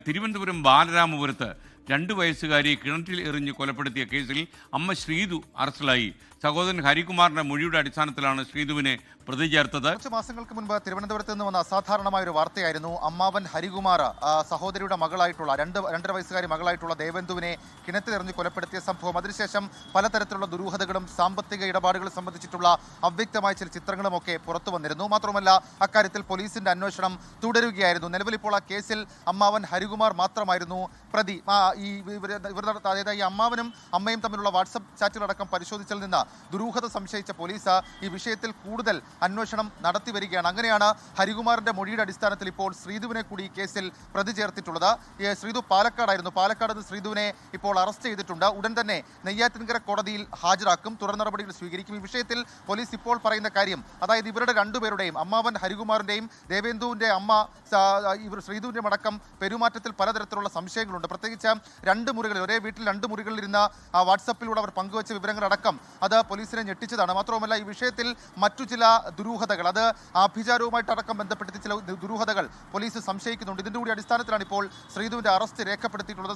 തിരുവനന്തപുരം ബാലരാമപുരത്ത് 2 വയസ്സുകാരിയെ കിണറ്റിൽ എറിഞ്ഞ് കൊലപ്പെടുത്തിയ കേസിൽ അമ്മ ശ്രീതു അറസ്റ്റിലായി. സഹോദരൻ ഹരികുമാറിന്റെ മൊഴിയുടെ അടിസ്ഥാനത്തിലാണ് ശ്രീതുവിനെ പ്രതി ചേർത്തത്. കുറച്ച് മാസങ്ങൾക്ക് മുൻപ് തിരുവനന്തപുരത്ത് നിന്ന് വന്ന അസാധാരണമായ ഒരു വാർത്തയായിരുന്നു. അമ്മാവൻ ഹരികുമാർ സഹോദരിയുടെ മകളായിട്ടുള്ള 2.5 വയസ്സുകാരി മകളായിട്ടുള്ള ദേവന്തുവിനെ കിണറ്റിലെറിഞ്ഞ് കൊലപ്പെടുത്തിയ സംഭവം. അതിനുശേഷം പലതരത്തിലുള്ള ദുരൂഹതകളും സാമ്പത്തിക ഇടപാടുകളും സംബന്ധിച്ചിട്ടുള്ള അവ്യക്തമായ ചില ചിത്രങ്ങളും ഒക്കെ പുറത്തു വന്നിരുന്നു. മാത്രമല്ല അക്കാര്യത്തിൽ പോലീസിന്റെ അന്വേഷണം തുടരുകയായിരുന്നു. നിലവിൽ ഇപ്പോൾ ആ കേസിൽ അമ്മാവൻ ഹരികുമാർ മാത്രമായിരുന്നു പ്രതി. അതായത് ഈ അമ്മാവനും അമ്മയും തമ്മിലുള്ള വാട്സപ്പ് ചാറ്റുകളടക്കം പരിശോധിച്ചതിൽ നിന്ന് ദുരൂഹത സംശയിച്ച പോലീസ് ഈ വിഷയത്തിൽ കൂടുതൽ അന്വേഷണം നടത്തി വരികയാണ്. അങ്ങനെയാണ് ഹരികുമാറിന്റെ മൊഴിയുടെ അടിസ്ഥാനത്തിൽ ഇപ്പോൾ ശ്രീതുവിനെ കൂടി ഈ കേസിൽ പ്രതി ചേർത്തിട്ടുള്ളത്. ശ്രീതു പാലക്കാടായിരുന്നു. പാലക്കാട് നിന്ന് ശ്രീതുവിനെ ഇപ്പോൾ അറസ്റ്റ് ചെയ്തിട്ടുണ്ട്. ഉടൻ തന്നെ നെയ്യാറ്റിൻകര കോടതിയിൽ ഹാജരാക്കും, തുടർ നടപടികൾ സ്വീകരിക്കും. ഈ വിഷയത്തിൽ പോലീസ് ഇപ്പോൾ പറയുന്ന കാര്യം, അതായത് ഇവരുടെ രണ്ടുപേരുടെയും, അമ്മാവൻ ഹരികുമാറിന്റെയും ദേവേന്ദുവിന്റെ അമ്മ ശ്രീതുവിന്റെ അടക്കം പെരുമാറ്റത്തിൽ പലതരത്തിലുള്ള സംശയങ്ങളുണ്ട്. പ്രത്യേകിച്ച് 2 മുറികളിൽ, ഒരേ വീട്ടിൽ 2 മുറികളിൽ ഇരുന്ന വാട്സപ്പിലൂടെ അവർ പങ്കുവച്ച വിവരങ്ങളടക്കം അത് പോലീസിനെ ഞെട്ടിച്ചതാണ്. മാത്രവുമല്ല ഈ വിഷയത്തിൽ മറ്റു ചില ദുരൂഹതകൾ, അത് ആഭിചാരവുമായിട്ടടക്കം ബന്ധപ്പെട്ട് ചില ദുരൂഹതകൾ പോലീസ് സംശയിക്കുന്നുണ്ട്. ഇതിന്റെ കൂടി അടിസ്ഥാനത്തിലാണ് ഇപ്പോൾ ശ്രീതുവിന്റെ അറസ്റ്റ് രേഖപ്പെടുത്തിയിട്ടുള്ളത്.